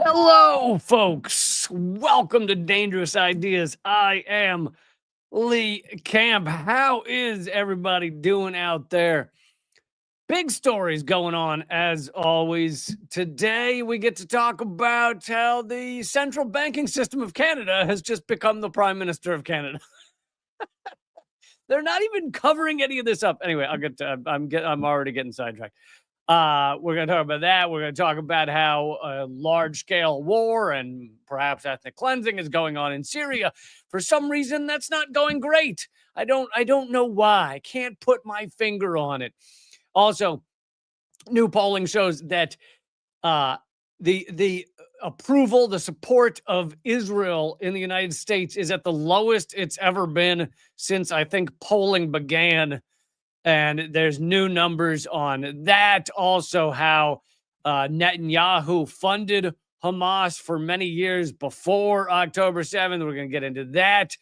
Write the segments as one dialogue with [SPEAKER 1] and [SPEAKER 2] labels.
[SPEAKER 1] Hello, folks. Welcome to Dangerous Ideas. I am Lee Camp. How is everybody doing out there? Big stories going on as always. Today, we get to talk about how the central banking system of Canada has just become the Prime Minister of Canada. They're not even covering any of this up. Anyway, I'll get to, I'm already getting sidetracked. We're going to talk about that. We're going to talk about how a large-scale war and perhaps ethnic cleansing is going on in Syria. For some reason, that's not going great. I don't know why. I can't put my finger on it. Also, new polling shows that the approval, the support of Israel in the United States is at the lowest it's ever been since I think polling began. And there's new numbers on that. Also, how Netanyahu funded Hamas for many years before October 7th. We're going to get into that.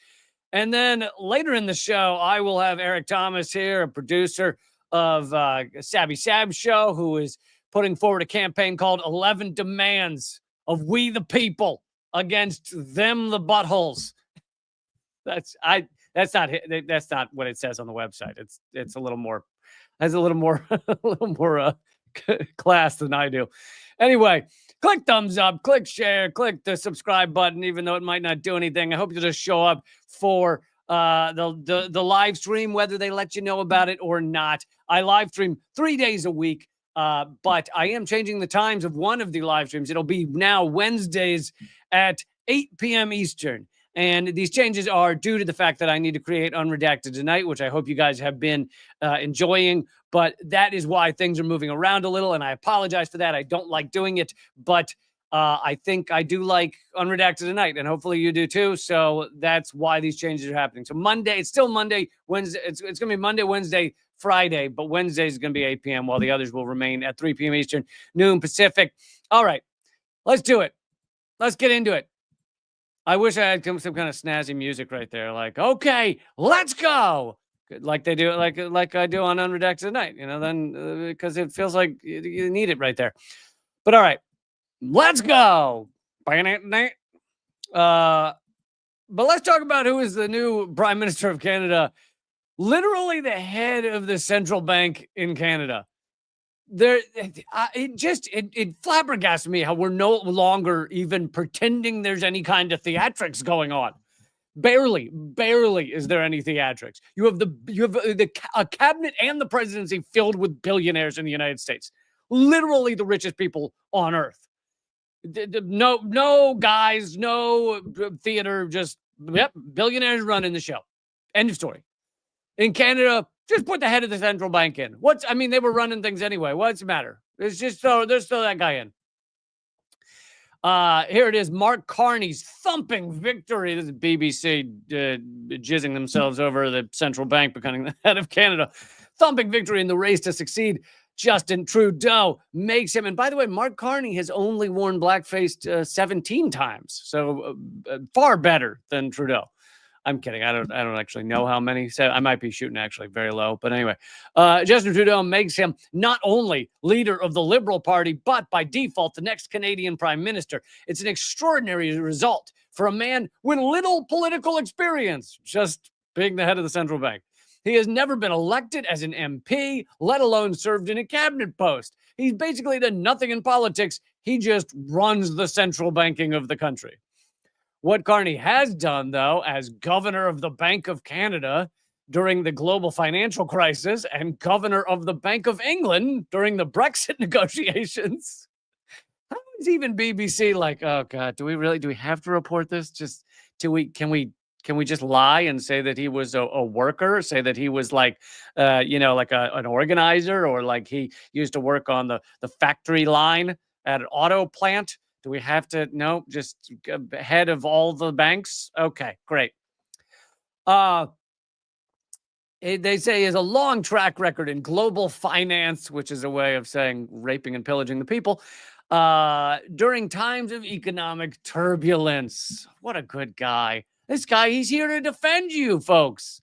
[SPEAKER 1] And then later in the show, I will have Eric Thomas here, a producer of Sabby Sab's show, who is putting forward a campaign called 11 Demands of We the People against them, the buttholes. That's not what it says on the website. It's a little more, has a little more a little more class than I do. Anyway, click thumbs up, click share, click the subscribe button, even though it might not do anything. I hope you'll just show up for the live stream, whether they let you know about it or not. I live stream 3 days a week. But I am changing the times of one of the live streams. It'll be now Wednesdays at 8 p.m. Eastern. And these changes are due to the fact that I need to create Unredacted Tonight, which I hope you guys have been enjoying. But that is why things are moving around a little, and I apologize for that. I don't like doing it, but I think I do like Unredacted Tonight, and hopefully you do too. So that's why these changes are happening. So Monday, it's still Monday, Wednesday. It's going to be Monday, Wednesday, Friday, but Wednesday is going to be 8 p.m., while the others will remain at 3 p.m. Eastern, noon Pacific. All right, let's do it. Let's get into it. I wish I had some kind of snazzy music right there. Like, okay, let's go. Like they do, like I do on Unredacted Tonight, then because it feels like you need it right there. But all right, let's go. But let's talk about who is the new Prime Minister of Canada. Literally the head of the central bank in Canada. It flabbergasted me how we're no longer even pretending there's any kind of theatrics going on. Barely is there any theatrics. You have a cabinet and the presidency filled with billionaires in the United States, literally the richest people on earth. No guys, no theater, just billionaires running the show. End of story. In Canada, just put the head of the central bank in. They were running things anyway. What's the matter? It's just there's still that guy in. Here it is. Mark Carney's thumping victory. This is BBC jizzing themselves over the central bank becoming the head of Canada. Thumping victory in the race to succeed Justin Trudeau makes him. And by the way, Mark Carney has only worn blackface 17 times. So far better than Trudeau. I'm kidding. I don't actually know how many. So I might be shooting actually very low. But anyway, Justin Trudeau makes him not only leader of the Liberal Party, but by default, the next Canadian Prime Minister. It's an extraordinary result for a man with little political experience, just being the head of the central bank. He has never been elected as an MP, let alone served in a cabinet post. He's basically done nothing in politics. He just runs the central banking of the country. What Carney has done, though, as governor of the Bank of Canada during the global financial crisis and governor of the Bank of England during the Brexit negotiations. How is even BBC like, oh God, do we have to report this? Can we just lie and say that he was a worker, say that he was like an organizer, or like he used to work on the factory line at an auto plant? Do we have to? No, just head of all the banks? Okay, great. They say he has a long track record in global finance, which is a way of saying raping and pillaging the people, during times of economic turbulence. What a good guy. This guy, he's here to defend you, folks.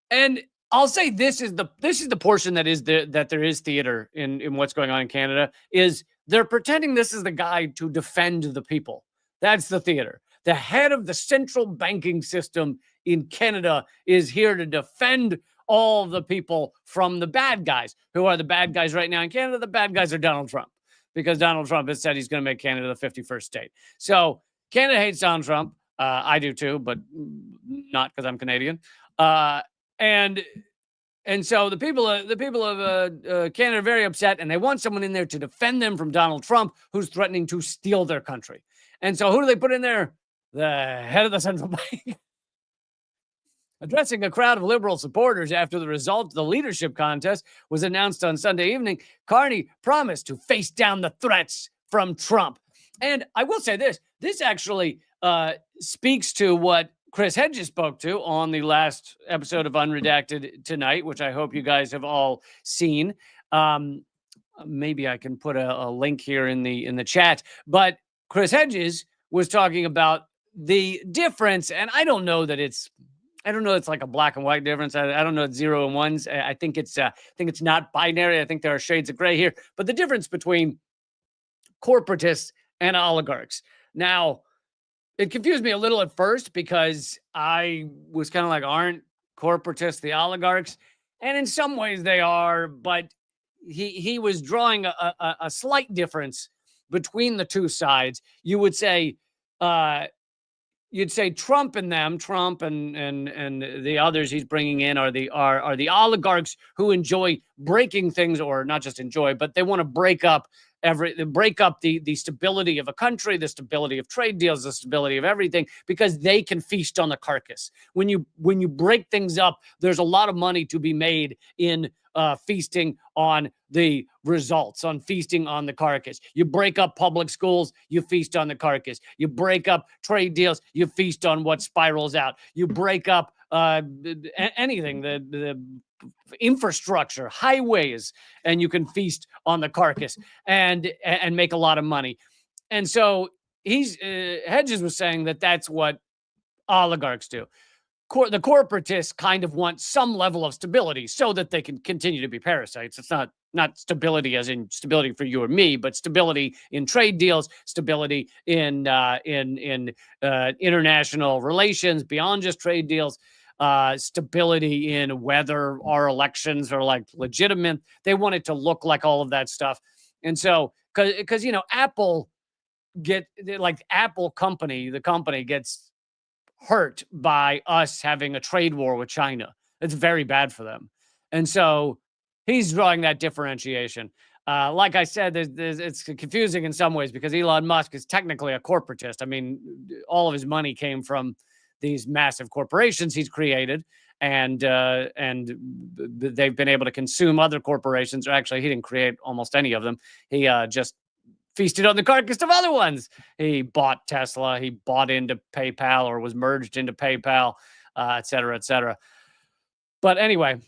[SPEAKER 1] And I'll say this is the portion that there is theater in what's going on in Canada is They're pretending this is the guy to defend the people. That's the theater. The head of the central banking system in Canada is here to defend all the people from the bad guys. Who are the bad guys right now in Canada? The bad guys are Donald Trump, because Donald Trump has said he's going to make Canada the 51st state. So Canada hates Donald Trump. I do too, but not because I'm Canadian. And so the people of Canada are very upset, and they want someone in there to defend them from Donald Trump, who's threatening to steal their country. And so who do they put in there? The head of the central bank. Addressing a crowd of liberal supporters after the result of the leadership contest was announced on Sunday evening, Carney promised to face down the threats from Trump. And I will say this actually speaks to what Chris Hedges spoke to on the last episode of Unredacted Tonight, which I hope you guys have all seen. Maybe I can put a link here in the chat. But Chris Hedges was talking about the difference, and I don't know it's like a black and white difference. I don't know it's 0 and 1s. I think it's not binary. I think there are shades of gray here. But the difference between corporatists and oligarchs. Now, it confused me a little at first because I was kind of like, aren't corporatists the oligarchs? And in some ways they are, but he was drawing a slight difference between the two sides. You would say, you'd say Trump and the others he's bringing in are the oligarchs who enjoy breaking things, or not just enjoy, but they want to break up the stability of a country, the stability of trade deals, the stability of everything, because they can feast on the carcass. When you break things up, there's a lot of money to be made in feasting on the results, on feasting on the carcass. You break up public schools, you feast on the carcass. You break up trade deals, you feast on what spirals out. You break up anything, the infrastructure, highways, and you can feast on the carcass and make a lot of money. And so Hedges was saying that that's what oligarchs do. The corporatists kind of want some level of stability so that they can continue to be parasites. It's not stability as in stability for you or me, but stability in trade deals, stability in international relations beyond just trade deals, stability in whether our elections are like legitimate. They want it to look like all of that stuff. And so, because Apple company, the company gets hurt by us having a trade war with China. It's very bad for them. And so he's drawing that differentiation. Like I said, it's confusing in some ways because Elon Musk is technically a corporatist. I mean, all of his money came from these massive corporations he's created, and they've been able to consume other corporations. Or actually, he didn't create almost any of them. He just feasted on the carcass of other ones. He bought Tesla. He bought into PayPal, or was merged into PayPal, et cetera, et cetera. But anyway,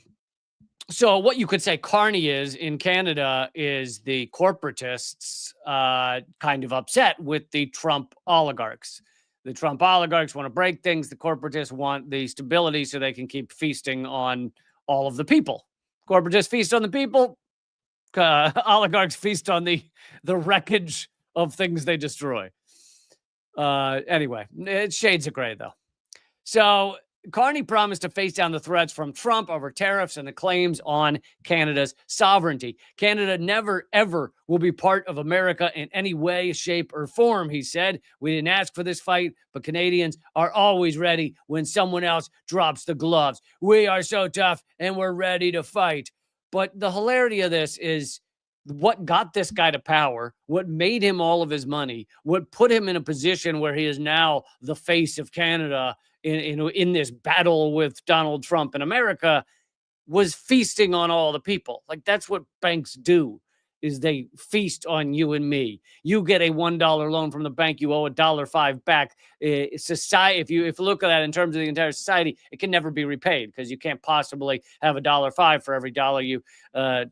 [SPEAKER 1] so what you could say Carney is in Canada is the corporatists kind of upset with the Trump oligarchs. The Trump oligarchs want to break things. The corporatists want the stability so they can keep feasting on all of the people. Corporatists feast on the people. Oligarchs feast on the wreckage of things they destroy. Anyway, it's shades of gray, though. So Carney promised to face down the threats from Trump over tariffs and the claims on Canada's sovereignty. Canada never, ever will be part of America in any way, shape, or form, he said. We didn't ask for this fight, but Canadians are always ready when someone else drops the gloves. We are so tough, and we're ready to fight. But the hilarity of this is what got this guy to power, what made him all of his money, what put him in a position where he is now the face of Canada in this battle with Donald Trump in America, was feasting on all the people. Like, that's what banks do, is they feast on you and me. You get a $1 loan from the bank, you owe $1.05 back. Society, if you look at that in terms of the entire society, it can never be repaid because you can't possibly have $1.05 for every dollar you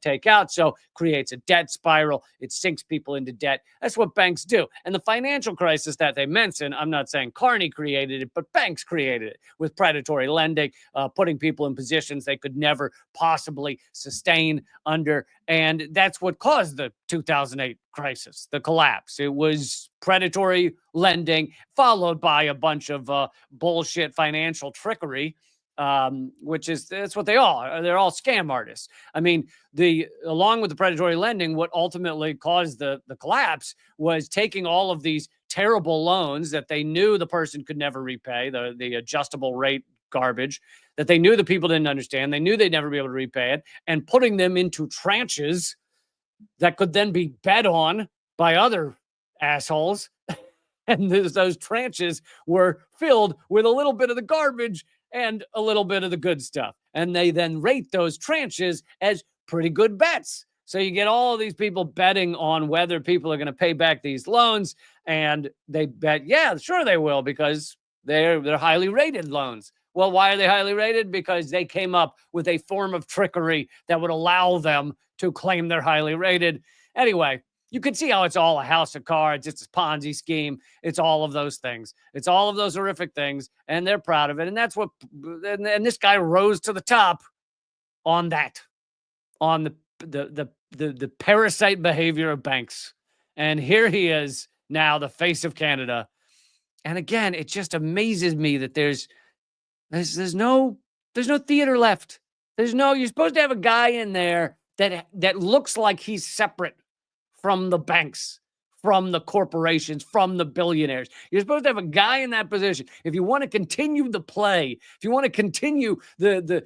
[SPEAKER 1] take out. So creates a debt spiral. It sinks people into debt. That's what banks do. And the financial crisis that they mentioned, I'm not saying Carney created it, but banks created it with predatory lending, putting people in positions they could never possibly sustain under. And that's what caused caused the 2008 crisis, the collapse. It was predatory lending followed by a bunch of bullshit financial trickery, that's what they are. They're all scam artists. I mean, along with the predatory lending, what ultimately caused the collapse was taking all of these terrible loans that they knew the person could never repay, the adjustable rate garbage that they knew the people didn't understand. They knew they'd never be able to repay it, and putting them into tranches that could then be bet on by other assholes. And those tranches were filled with a little bit of the garbage and a little bit of the good stuff. And they then rate those tranches as pretty good bets. So you get all of these people betting on whether people are going to pay back these loans. And they bet, yeah, sure they will, because they're highly rated loans. Well, why are they highly rated? Because they came up with a form of trickery that would allow them to claim they're highly rated. Anyway, you can see how it's all a house of cards. It's a Ponzi scheme. It's all of those things. It's all of those horrific things, and they're proud of it. And that's what, and this guy rose to the top on that, on the parasite behavior of banks. And here he is now, the face of Canada. And again, it just amazes me that there's no theater left. You're supposed to have a guy in there that looks like he's separate from the banks, from the corporations, from the billionaires. You're supposed to have a guy in that position. If you want to continue the play, if you want to continue the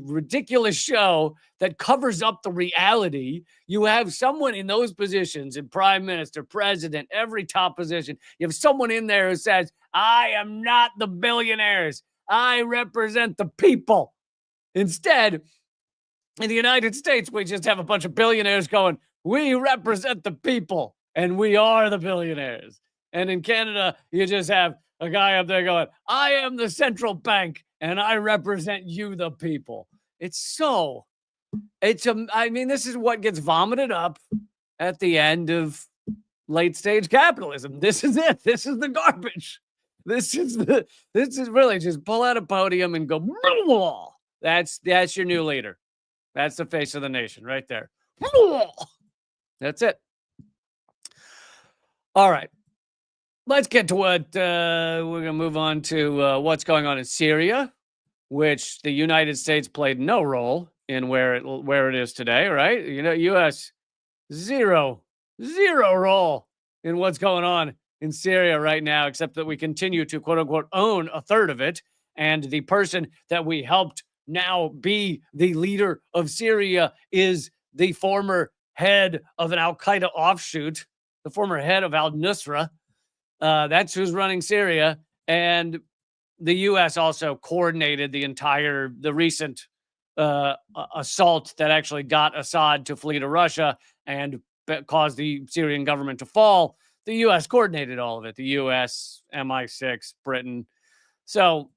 [SPEAKER 1] ridiculous show that covers up the reality, you have someone in those positions, in prime minister, president, every top position. You have someone in there who says, I am not the billionaires. I represent the people. Instead, in the United States, we just have a bunch of billionaires going, we represent the people and we are the billionaires. And in Canada, you just have a guy up there going, I am the central bank and I represent you, the people. I mean, this is what gets vomited up at the end of late stage capitalism. This is it. This is the garbage. This is really just pull out a podium and go, Blah! That's your new leader. That's the face of the nation right there. Blah! That's it. All right. Let's get to what we're going to move on to what's going on in Syria, which the United States played no role in where it is today, right? You know, U.S. zero role in what's going on in Syria right now, except that we continue to, quote unquote, own a third of it. And the person that we helped now be the leader of Syria is the former head of an Al-Qaeda offshoot, the former head of al-Nusra. That's who's running Syria. And the U.S. also coordinated the recent assault that actually got Assad to flee to Russia and caused the Syrian government to fall. The U.S. coordinated all of it. The U.S., MI6, Britain. So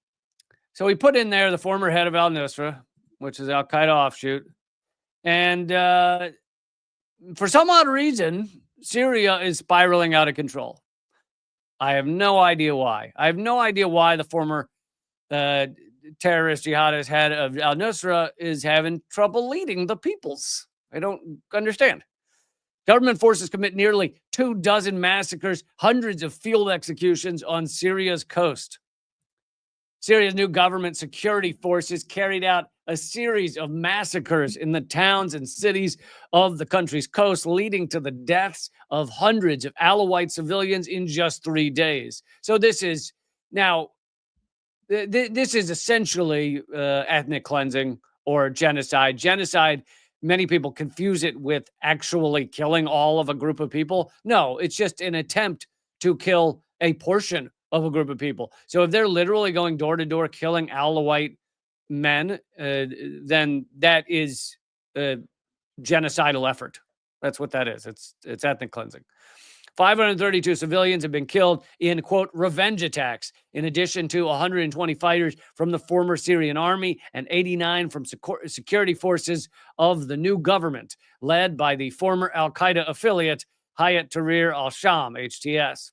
[SPEAKER 1] we put in there the former head of al-Nusra, which is Al-Qaeda offshoot. And for some odd reason, Syria is spiraling out of control. I have no idea why. I have no idea why the former terrorist jihadist head of al-Nusra is having trouble leading the peoples. I don't understand. Government forces commit nearly 24 massacres, hundreds of field executions on Syria's coast. Syria's new government security forces carried out a series of massacres in the towns and cities of the country's coast, leading to the deaths of hundreds of Alawite civilians in just 3 days. So this is essentially ethnic cleansing or genocide. Genocide, many people confuse it with actually killing all of a group of people. No, it's just an attempt to kill a portion of a group of people. So if they're literally going door to door killing Alawite men, then that is a genocidal effort. That's what that is. It's ethnic cleansing. 532 civilians have been killed in, quote, revenge attacks, in addition to 120 fighters from the former Syrian army and 89 from security forces of the new government, led by the former Al-Qaeda affiliate, Hayat Tahrir al-Sham, HTS,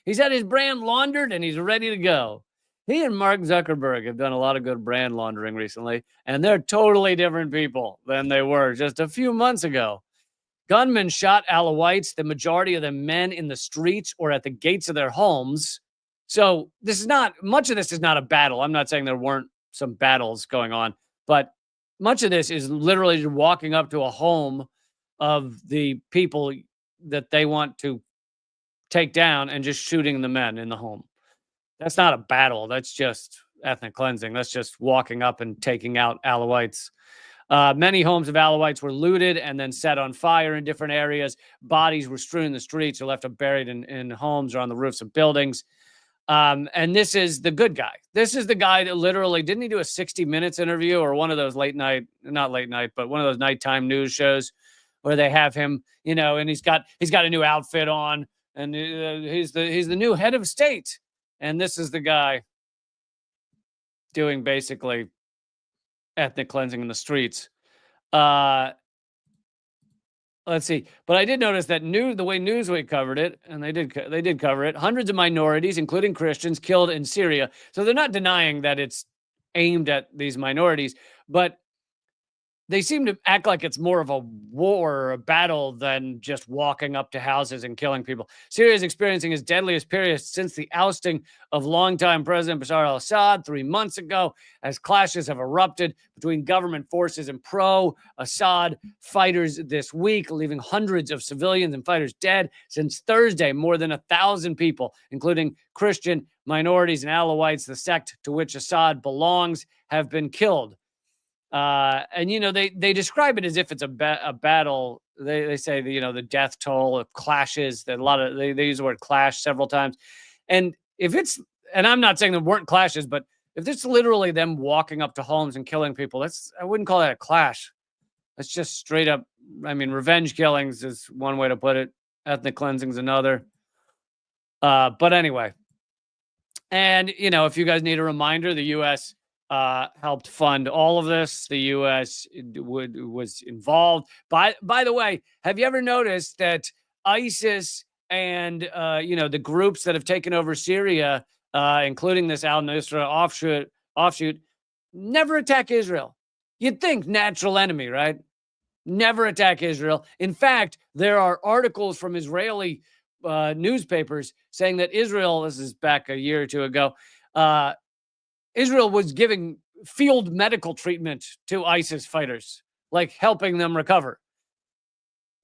[SPEAKER 1] he's had his brand laundered and he's ready to go. He and Mark Zuckerberg have done a lot of good brand laundering recently, and they're totally different people than they were just a few months ago. Gunmen shot Alawites, the majority of them men in the streets or at the gates of their homes. So this is not much of this is not a battle. I'm not saying there weren't some battles going on, but much of this is literally just walking up to a home of the people that they want to take down and just shooting the men in the home. That's not a battle. That's just ethnic cleansing. That's just walking up and taking out Alawites. Many homes of Alawites were looted and then set on fire in different areas. Bodies were strewn in the streets or left buried in homes or on the roofs of buildings. And this is the good guy. This is the guy that literally didn't he do a 60 Minutes interview or one of those late night, not late night, but one of those nighttime news shows where they have him, and he's got a new outfit on, and he's the new head of state. And this is the guy doing basically ethnic cleansing in the streets. Let's see. But I did notice that the way Newsweek covered it, and they did cover it. Hundreds of minorities, including Christians, killed in Syria. So they're not denying that it's aimed at these minorities, but they seem to act like it's more of a war or a battle than just walking up to houses and killing people. Syria is experiencing its deadliest period since the ousting of longtime President Bashar al-Assad 3 months ago, as clashes have erupted between government forces and pro-Assad fighters this week, leaving hundreds of civilians and fighters dead. Since Thursday, more than 1,000 people, including Christian minorities and Alawites, the sect to which Assad belongs, have been killed. And they describe it as if it's a battle. They say the death toll of clashes, that they use the word clash several times. And and I'm not saying there weren't clashes, but if it's literally them walking up to homes and killing people, I wouldn't call that a clash. That's just straight up. I mean, revenge killings is one way to put it. Ethnic cleansing is another. But anyway, and if you guys need a reminder, the U.S. Helped fund all of this. The U.S. was involved. By the way, have you ever noticed that ISIS and the groups that have taken over Syria, including this al-Nusra offshoot, never attack Israel? You'd think natural enemy, right? Never attack Israel. In fact, there are articles from Israeli newspapers saying that Israel, this is back a year or two ago, Israel was giving field medical treatment to ISIS fighters, like helping them recover.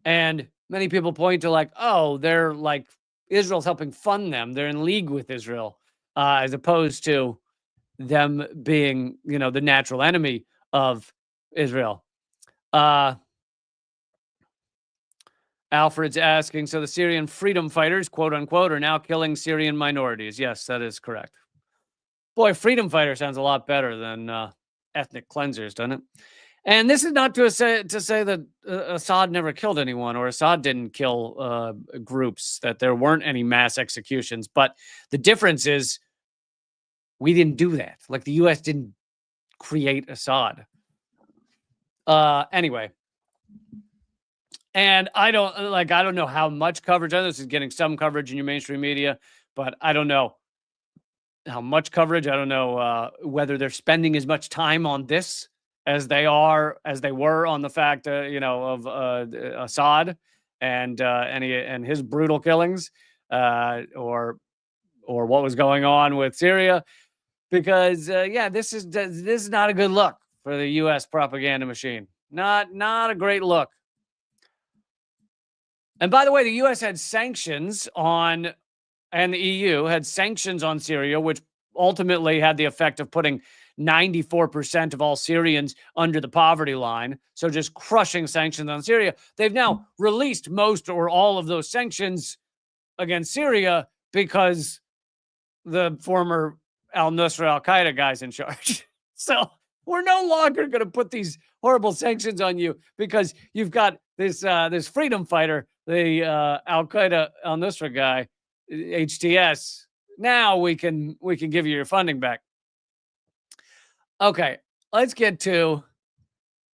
[SPEAKER 1] And many people point to they're like Israel's helping fund them. They're in league with Israel, as opposed to them being, the natural enemy of Israel. Alfred's asking, so the Syrian freedom fighters, quote unquote, are now killing Syrian minorities. Yes, that is correct. Boy, freedom fighter sounds a lot better than ethnic cleansers, doesn't it? And this is not to say that Assad never killed anyone or Assad didn't kill groups, that there weren't any mass executions. But the difference is we didn't do that. Like the U.S. didn't create Assad. Anyway. And I don't know how much coverage. I know this is getting some coverage in your mainstream media, but I don't know how much coverage. I don't know whether they're spending as much time on this as they were on the fact, of Assad and his brutal killings, or what was going on with Syria, because this is not a good look for the U.S. propaganda machine. Not a great look. And by the way, the U.S. had sanctions on. And the EU had sanctions on Syria, which ultimately had the effect of putting 94% of all Syrians under the poverty line. So just crushing sanctions on Syria. They've now released most or all of those sanctions against Syria because the former al-Nusra al-Qaeda guy's in charge. So we're no longer going to put these horrible sanctions on you because you've got this freedom fighter, the al-Qaeda al-Nusra guy, HTS. Now we can give you your funding back. Okay, let's get to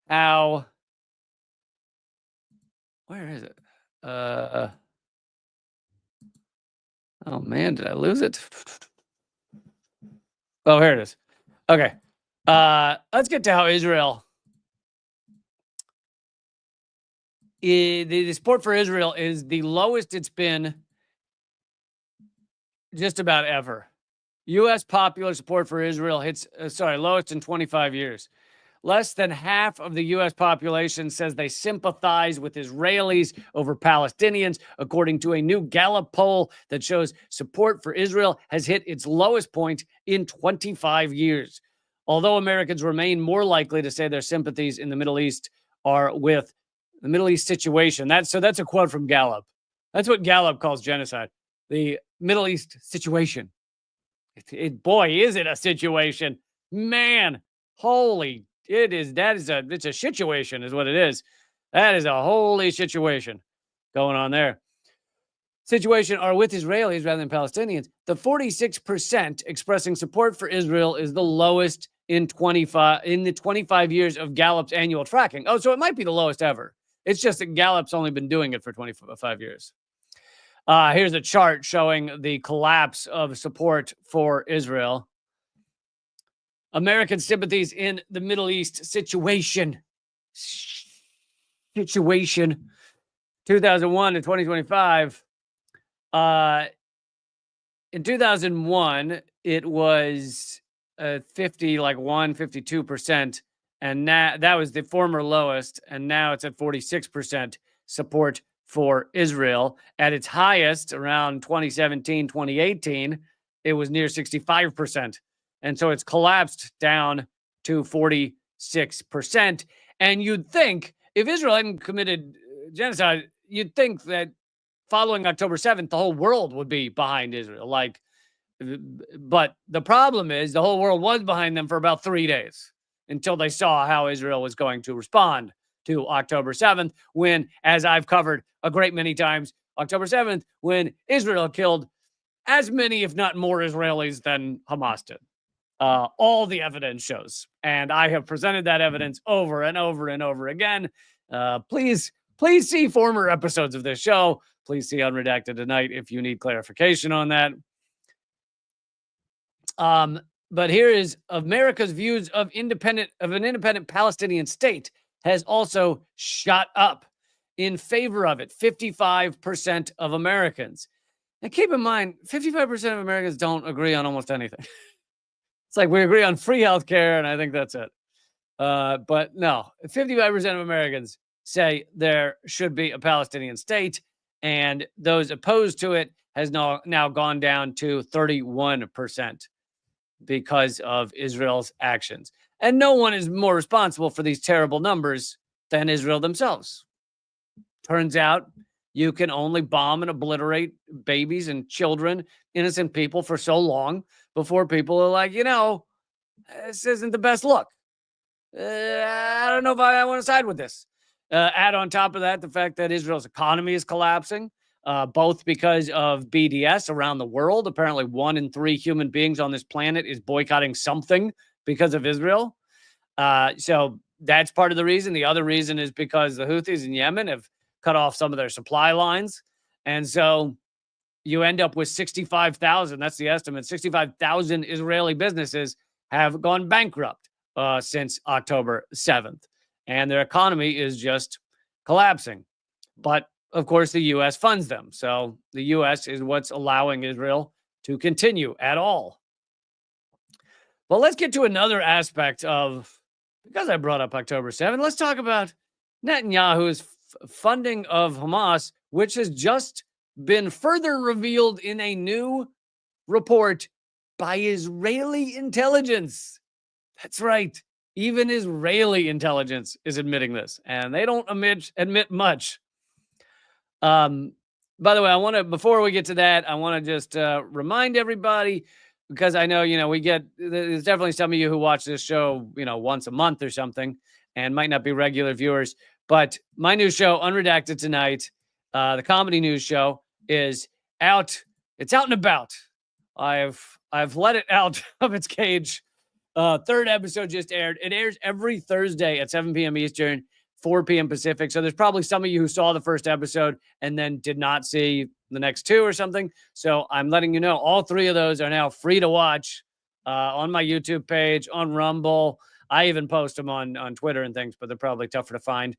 [SPEAKER 1] how. Where is it? Oh man, did I lose it? Oh, here it is. Okay. Let's get to how Israel. The support for Israel is the lowest it's been just about ever. U.S. popular support for Israel hits, lowest in 25 years. Less than half of the U.S. population says they sympathize with Israelis over Palestinians, according to a new Gallup poll that shows support for Israel has hit its lowest point in 25 years. Although Americans remain more likely to say their sympathies in the Middle East are with the Middle East situation. That's a quote from Gallup. That's what Gallup calls genocide. The Middle East situation. Boy, is it a situation. Man, holy, it's a situation is what it is. That is a holy situation going on there. Situation are with Israelis rather than Palestinians. The 46% expressing support for Israel is the lowest in the 25 years of Gallup's annual tracking. Oh, so it might be the lowest ever. It's just that Gallup's only been doing it for 25 years. Here's a chart showing the collapse of support for Israel. American sympathies in the Middle East situation. 2001 to 2025. In 2001, it was 52%. And now that was the former lowest. And now it's at 46% support for Israel. At its highest, around 2017, 2018, it was near 65%. And so it's collapsed down to 46%. And you'd think if Israel hadn't committed genocide, you'd think that following October 7th, the whole world would be behind Israel. But the problem is the whole world was behind them for about 3 days until they saw how Israel was going to respond to October 7th, when, as I've covered a great many times, October 7th, when Israel killed as many, if not more, Israelis than Hamas did. All the evidence shows. And I have presented that evidence over and over and over again. Please see former episodes of this show. Please see Unredacted Tonight if you need clarification on that. But here is America's views of an independent Palestinian state has also shot up in favor of it. 55% of Americans. And keep in mind, 55% of Americans don't agree on almost anything. It's like we agree on free healthcare, and I think that's it. But no, 55% of Americans say there should be a Palestinian state, and those opposed to it has now gone down to 31% because of Israel's actions. And no one is more responsible for these terrible numbers than Israel themselves. Turns out you can only bomb and obliterate babies and children, innocent people, for so long before people are like, this isn't the best look. I don't know if I want to side with this. Add on top of that the fact that Israel's economy is collapsing, both because of BDS around the world. Apparently 1 in 3 human beings on this planet is boycotting something because of Israel. So that's part of the reason. The other reason is because the Houthis in Yemen have cut off some of their supply lines. And so you end up with 65,000, that's the estimate, 65,000 Israeli businesses have gone bankrupt since October 7th. And their economy is just collapsing. But, of course, the U.S. funds them. So the U.S. is what's allowing Israel to continue at all. But let's get to another aspect of, because I brought up October 7th, let's talk about Netanyahu's funding of Hamas, which has just been further revealed in a new report by Israeli intelligence. That's right. Even Israeli intelligence is admitting this, and they don't admit much. By the way, before we get to that, I want to just remind everybody, because I know, there's definitely some of you who watch this show, once a month or something and might not be regular viewers, but my new show, Unredacted Tonight, the comedy news show, is out. It's out and about. I've let it out of its cage. Third episode just aired. It airs every Thursday at 7 p.m. Eastern, 4 p.m. Pacific. So there's probably some of you who saw the first episode and then did not see the next 2 or something. So I'm letting you know all 3 of those are now free to watch on my YouTube page, on Rumble. I even post them on Twitter and things, but they're probably tougher to find.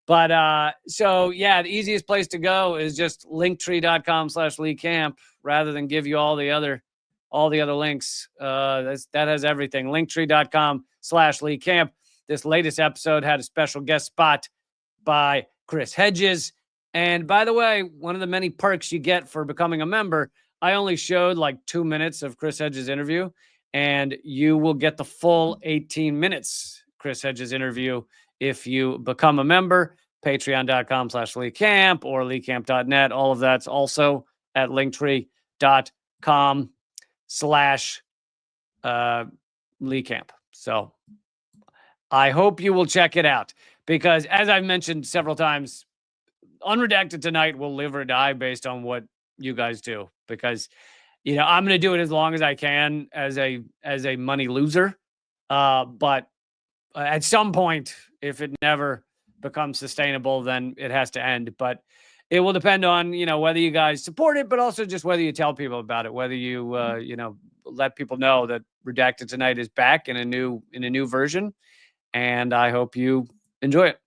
[SPEAKER 1] But so yeah, the easiest place to go is just linktree.com/Lee Camp rather than give you all the other links. That has everything. Linktree.com/Lee Camp. This latest episode had a special guest spot by Chris Hedges. And by the way, one of the many perks you get for becoming a member, I only showed like 2 minutes of Chris Hedges' interview, and you will get the full 18 minutes Chris Hedges interview if you become a member. Patreon.com/Lee Camp or LeeCamp.net. All of that's also at linktree.com/Lee Camp. So I hope you will check it out because, as I've mentioned several times, Unredacted Tonight will live or die based on what you guys do, because I'm going to do it as long as I can as a money loser. But at some point, if it never becomes sustainable, then it has to end. But it will depend on whether you guys support it, but also just whether you tell people about it, whether you let people know that Redacted Tonight is back in a new version, and I hope you enjoy it.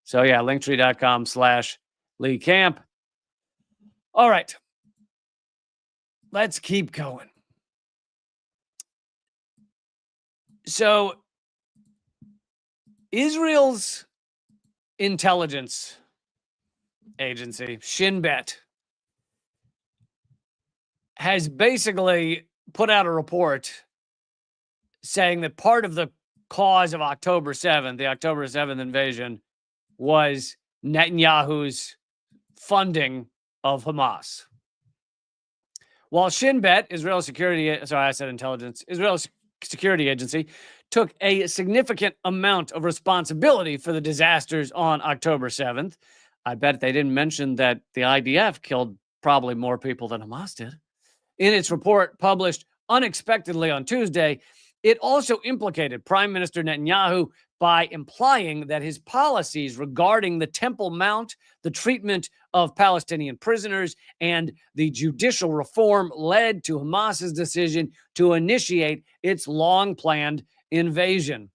[SPEAKER 1] So yeah, linktree.com/Lee Camp. All right. Let's keep going. So Israel's intelligence agency, Shin Bet, has basically put out a report saying that part of the cause of October 7th, the October 7th invasion, was Netanyahu's funding of Hamas. While Shin Bet, Israel's security agency, took a significant amount of responsibility for the disasters on October 7th. I bet they didn't mention that the IDF killed probably more people than Hamas did. In its report published unexpectedly on Tuesday, it also implicated Prime Minister Netanyahu by implying that his policies regarding the Temple Mount, the treatment of Palestinian prisoners, and the judicial reform led to Hamas's decision to initiate its long-planned invasion.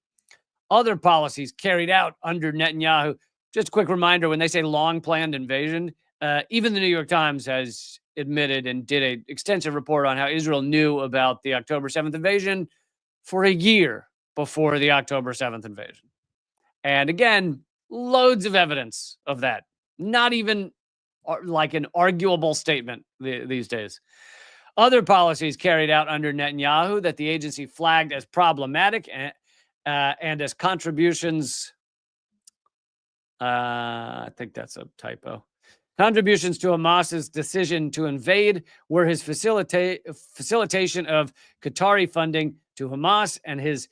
[SPEAKER 1] Other policies carried out under Netanyahu. Just a quick reminder, when they say long-planned invasion, even the New York Times has admitted and did an extensive report on how Israel knew about the October 7th invasion for a year before the October 7th invasion. And again, loads of evidence of that. Not even like an arguable statement these days. Other policies carried out under Netanyahu that the agency flagged as problematic and as contributions, I think that's a typo. Contributions to Hamas's decision to invade were his facilitation of Qatari funding to Hamas and his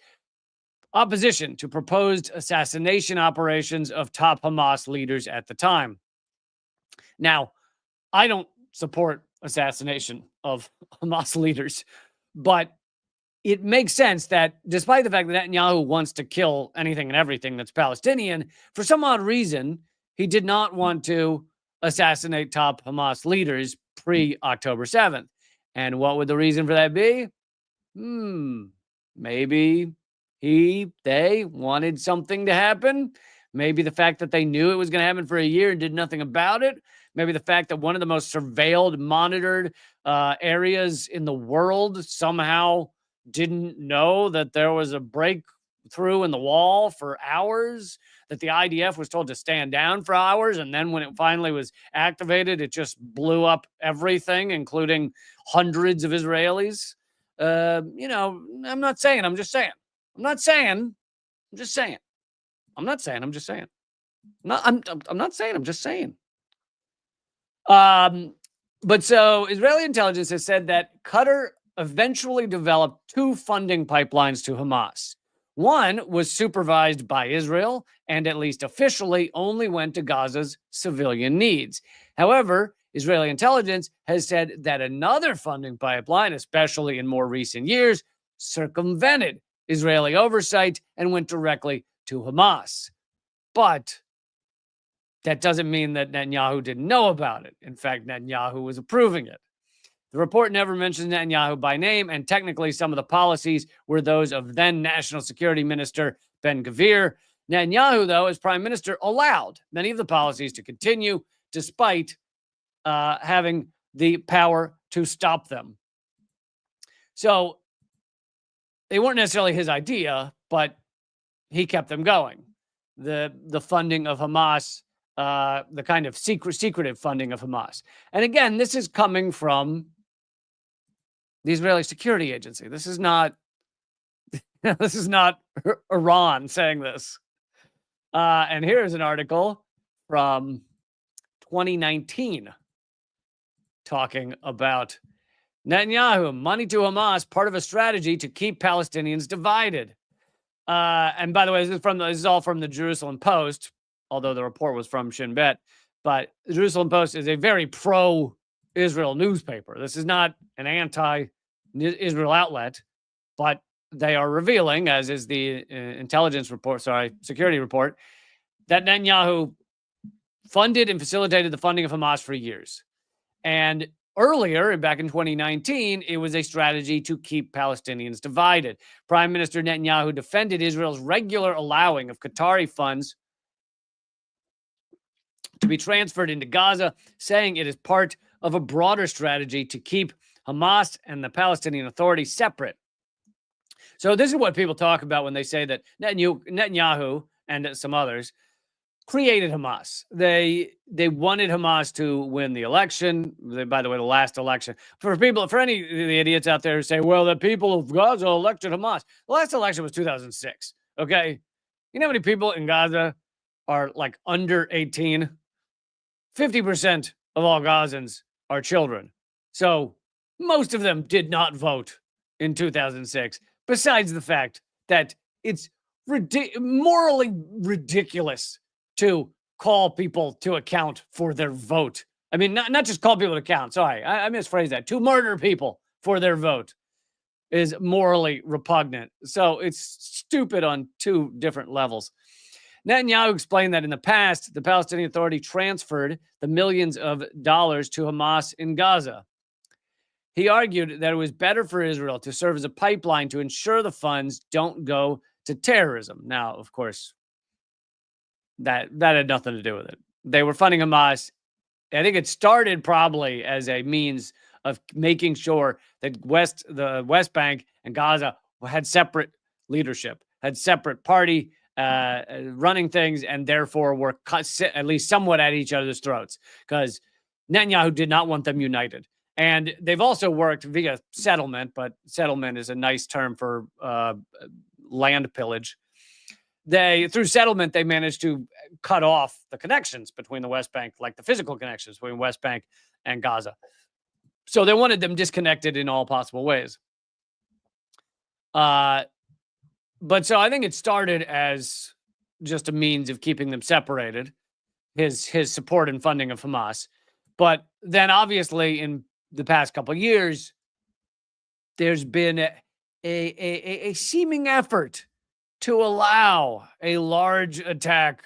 [SPEAKER 1] opposition to proposed assassination operations of top Hamas leaders at the time. Now, I don't support assassination of Hamas leaders, but it makes sense that despite the fact that Netanyahu wants to kill anything and everything that's Palestinian, for some odd reason, he did not want to assassinate top Hamas leaders pre-October 7th. And what would the reason for that be? Maybe they wanted something to happen. Maybe the fact that they knew it was going to happen for a year and did nothing about it. Maybe the fact that one of the most surveilled, monitored areas in the world somehow didn't know that there was a breakthrough in the wall for hours, that the IDF was told to stand down for hours, and then when it finally was activated, it just blew up everything, including hundreds of Israelis. I'm not saying, I'm just saying. I'm not saying, I'm just saying. I'm not saying, I'm just saying. I'm not saying, I'm just saying. But so Israeli intelligence has said that Qatar eventually developed two funding pipelines to Hamas. One was supervised by Israel and at least officially only went to Gaza's civilian needs. However, Israeli intelligence has said that another funding pipeline, especially in more recent years, circumvented Israeli oversight and went directly to Hamas. But that doesn't mean that Netanyahu didn't know about it. In fact, Netanyahu was approving it. The report never mentions Netanyahu by name, and technically some of the policies were those of then National Security Minister Ben-Gvir. Netanyahu, though, as prime minister, allowed many of the policies to continue despite having the power to stop them. So they weren't necessarily his idea, but he kept them going. The funding of Hamas, the kind of secretive funding of Hamas. And again, this is coming from the Israeli Security Agency. This is not this is not Iran saying this. And here's an article from 2019 talking about Netanyahu, money to Hamas, part of a strategy to keep Palestinians divided. And by the way, this is all from the Jerusalem Post, although the report was from Shin Bet. But the Jerusalem Post is a very pro-Israel newspaper. This is not an anti-Israel outlet, but they are revealing, as is the security report, that Netanyahu funded and facilitated the funding of Hamas for years. And earlier, back in 2019, it was a strategy to keep Palestinians divided. Prime Minister Netanyahu defended Israel's regular allowing of Qatari funds to be transferred into Gaza, saying it is part of a broader strategy to keep Hamas and the Palestinian Authority separate. So this is what people talk about when they say that Netanyahu and some others created Hamas. They wanted Hamas to win the election. By the way, the last election. For any of the idiots out there who say, well, the people of Gaza elected Hamas. The last election was 2006, okay? You know how many people in Gaza are like under 18? 50% of all Gazans are children. So most of them did not vote in 2006, besides the fact that it's morally ridiculous to call people to account for their vote. I mean, not just call people to account. Sorry, I misphrased that. To murder people for their vote is morally repugnant. So it's stupid on two different levels. Netanyahu explained that in the past, the Palestinian Authority transferred the millions of dollars to Hamas in Gaza. He argued that it was better for Israel to serve as a pipeline to ensure the funds don't go to terrorism. Now, of course, that had nothing to do with it. They were funding Hamas. I think it started probably as a means of making sure that the West Bank and Gaza had separate leadership, had separate party running things, and therefore were at least somewhat at each other's throats, because Netanyahu did not want them united. And they've also worked via settlement, but settlement is a nice term for land pillage. Through settlement, they managed to cut off the connections between the West Bank, like the physical connections between West Bank and Gaza. So they wanted them disconnected in all possible ways. But so I think it started as just a means of keeping them separated, his support and funding of Hamas. But then obviously in the past couple of years, there's been a seeming effort to allow a large attack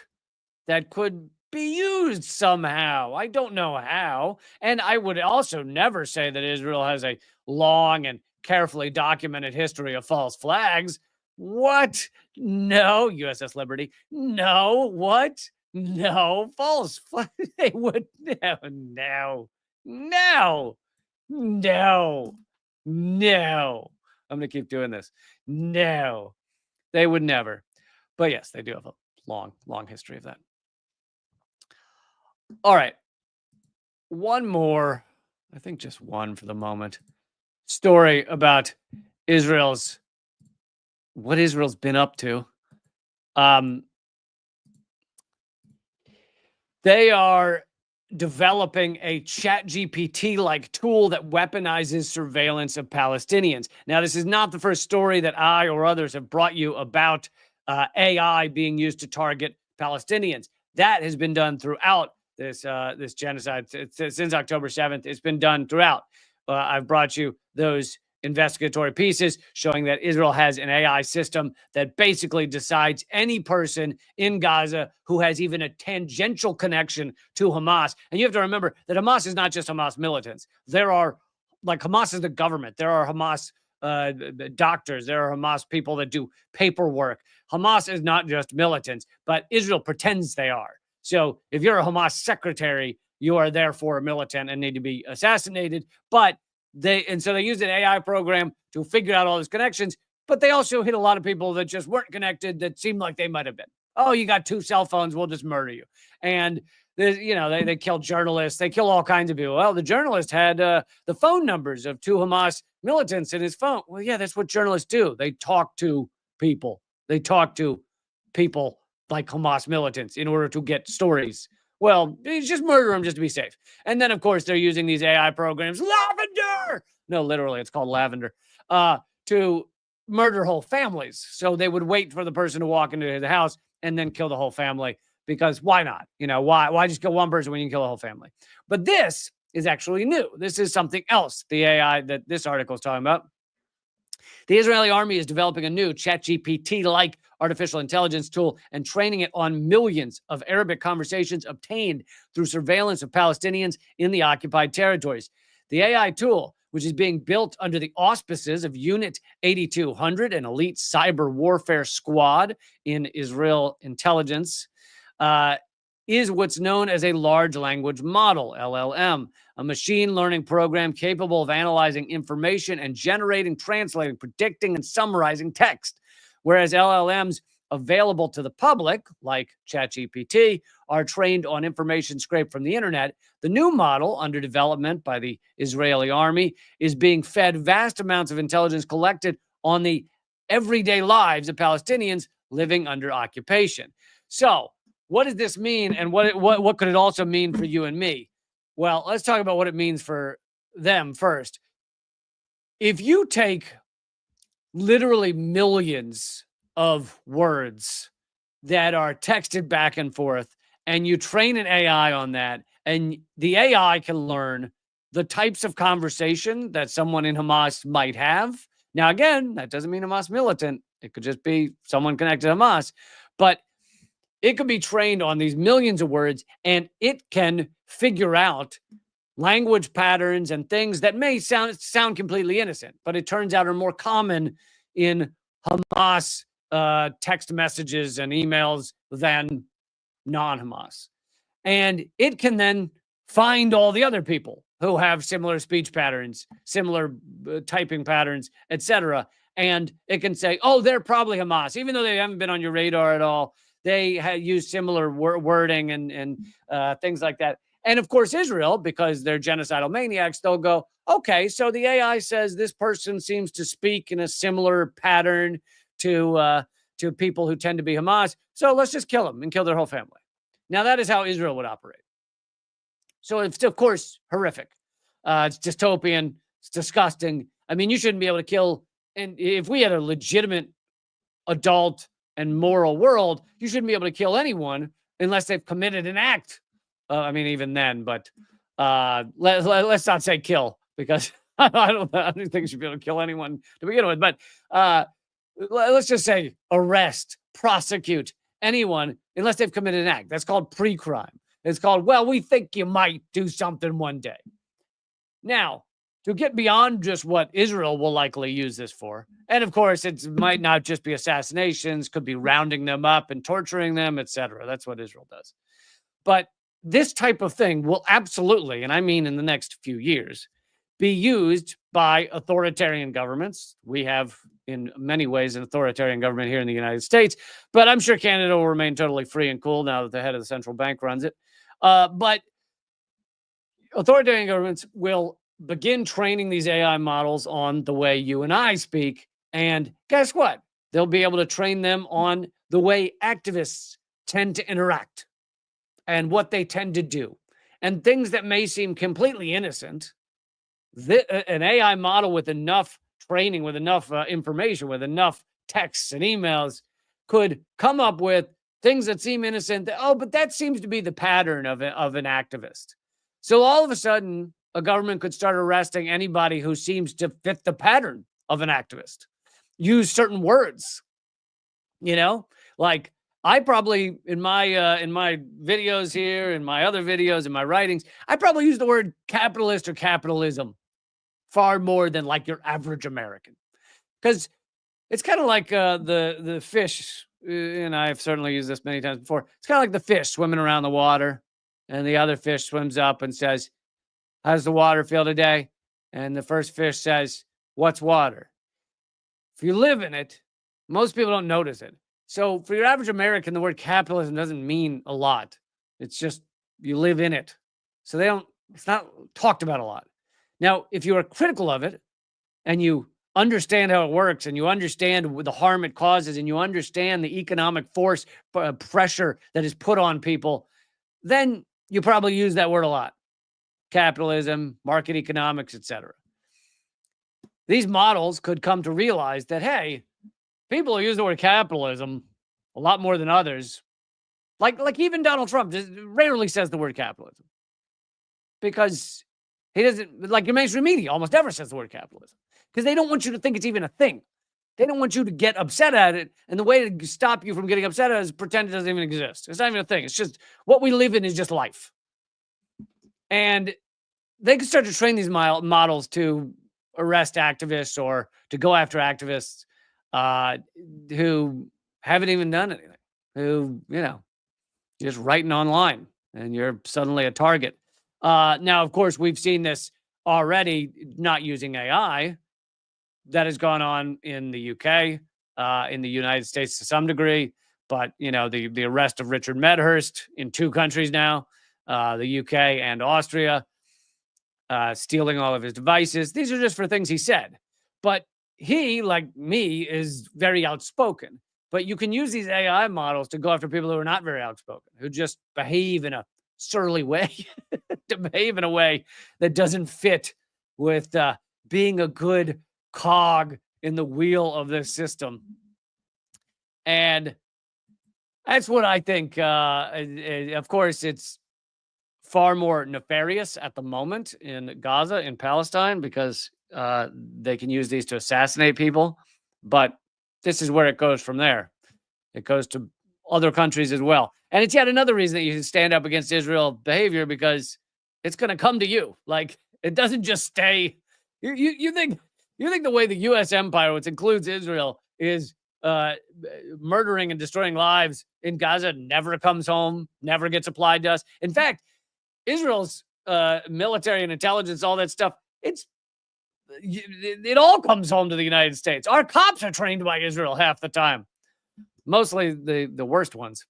[SPEAKER 1] that could be used somehow. I don't know how. And I would also never say that Israel has a long and carefully documented history of false flags. What? No, USS Liberty. No, what? No, false flag. They would no. I'm going to keep doing this. No, they would never. But yes, they do have a long, long history of that. All right. One more, I think just one for the moment, story about what Israel's been up to. They are developing a ChatGPT-like tool that weaponizes surveillance of Palestinians. Now, this is not the first story that I or others have brought you about AI being used to target Palestinians. That has been done throughout this genocide since October 7th. It's been done throughout. I've brought you those investigatory pieces showing that Israel has an AI system that basically decides any person in Gaza who has even a tangential connection to Hamas. And you have to remember that Hamas is not just Hamas militants. There are like Hamas is the government. There are Hamas doctors. There are Hamas people that do paperwork. Hamas is not just militants, but Israel pretends they are. So if you're a Hamas secretary, you are therefore a militant and need to be assassinated. But so they used an AI program to figure out all these connections, but they also hit a lot of people that just weren't connected that seemed like they might have been. Oh, you got 2 cell phones, we'll just murder you. And they kill journalists, they kill all kinds of people. Well, the journalist had the phone numbers of 2 Hamas militants in his phone. Well, yeah, that's what journalists do. They talk to people. They talk to people like Hamas militants in order to get stories. Well, just murder them just to be safe. And then, of course, they're using these AI programs, lavender. No, literally, it's called lavender, to murder whole families. So they would wait for the person to walk into the house and then kill the whole family, because why not? Why just kill one person when you can kill the whole family? But this is actually new. This is something else, the AI that this article is talking about. The Israeli army is developing a new ChatGPT-like artificial intelligence tool and training it on millions of Arabic conversations obtained through surveillance of Palestinians in the occupied territories. The AI tool, which is being built under the auspices of Unit 8200, an elite cyber warfare squad in Israel intelligence, is what's known as a large language model, LLM, a machine learning program capable of analyzing information and generating, translating, predicting, and summarizing text. Whereas LLMs available to the public, like ChatGPT, are trained on information scraped from the internet, the new model, under development by the Israeli army, is being fed vast amounts of intelligence collected on the everyday lives of Palestinians living under occupation. So, what does this mean, and what could it also mean for you and me? Well, let's talk about what it means for them first. If you take literally millions of words that are texted back and forth, and you train an AI on that, and the AI can learn the types of conversation that someone in Hamas might have. Now, again, that doesn't mean Hamas militant. It could just be someone connected to Hamas. But it could be trained on these millions of words, and it can figure out language patterns and things that may sound completely innocent, but it turns out are more common in Hamas text messages and emails than non-Hamas. And it can then find all the other people who have similar speech patterns, similar typing patterns, etc. And it can say, oh, they're probably Hamas, even though they haven't been on your radar at all. They use similar wording and things like that. And of course, Israel, because they're genocidal maniacs, they'll go, okay, so the AI says this person seems to speak in a similar pattern to people who tend to be Hamas. So let's just kill them and kill their whole family. Now, that is how Israel would operate. So it's, of course, horrific. It's dystopian. It's disgusting. I mean, you shouldn't be able to kill. And if we had a legitimate adult and moral world, you shouldn't be able to kill anyone unless they've committed an act. I mean, even then, but let's not say kill, because I don't think you should be able to kill anyone to begin with. But let's just say arrest, prosecute anyone unless they've committed an act. That's called pre-crime. It's called, well, we think you might do something one day. Now, to get beyond just what Israel will likely use this for, and of course, it might not just be assassinations, could be rounding them up and torturing them, etc. That's what Israel does. But this type of thing will absolutely, and I mean in the next few years, be used by authoritarian governments. We have, in many ways, an authoritarian government here in the United States, but I'm sure Canada will remain totally free and cool now that the head of the central bank runs it. But authoritarian governments will begin training these AI models on the way you and I speak. And guess what? They'll be able to train them on the way activists tend to interact and what they tend to do. And things that may seem completely innocent, an AI model with enough training, with enough information, with enough texts and emails could come up with things that seem innocent. But that seems to be the pattern of an activist. So all of a sudden, a government could start arresting anybody who seems to fit the pattern of an activist. Use certain words, like I probably in my videos here, in my other videos, in my writings, I probably use the word capitalist or capitalism far more than like your average American. Because it's kind of like the fish, and I've certainly used this many times before. It's kind of like the fish swimming around the water, and the other fish swims up and says, "How's the water feel today?" And the first fish says, "What's water?" If you live in it, most people don't notice it. So for your average American, the word capitalism doesn't mean a lot. It's just you live in it. So it's not talked about a lot. Now, if you are critical of it and you understand how it works and you understand the harm it causes and you understand the economic force pressure that is put on people, then you probably use that word a lot. Capitalism, market economics, etc. These models could come to realize that, hey, people who use the word capitalism a lot more than others, like even Donald Trump, just rarely says the word capitalism because he doesn't, like your mainstream media almost never says the word capitalism because they don't want you to think it's even a thing. They don't want you to get upset at it. And the way to stop you from getting upset at it is pretend it doesn't even exist. It's not even a thing. It's just what we live in is just life. And they can start to train these models to arrest activists or to go after activists who haven't even done anything, who, just writing online and you're suddenly a target. Now, of course, we've seen this already, not using AI. That has gone on in the UK, in the United States to some degree. But, the arrest of Richard Medhurst in 2 countries now, the UK and Austria, stealing all of his devices. These are just for things he said. But he, like me, is very outspoken. But you can use these AI models to go after people who are not very outspoken, who just behave in a surly way, to behave in a way that doesn't fit with being a good cog in the wheel of this system. And that's what I think. Of course, it's far more nefarious at the moment in Gaza, in Palestine, because they can use these to assassinate people. But this is where it goes from there. It goes to other countries as well. And it's yet another reason that you should stand up against Israel behavior, because it's going to come to you. Like, it doesn't just stay. You think the way the U.S. empire, which includes Israel, is murdering and destroying lives in Gaza, never comes home, never gets applied to us. In fact, Israel's military and intelligence, all that stuff, it all comes home to the United States. Our cops are trained by Israel half the time, mostly the worst ones.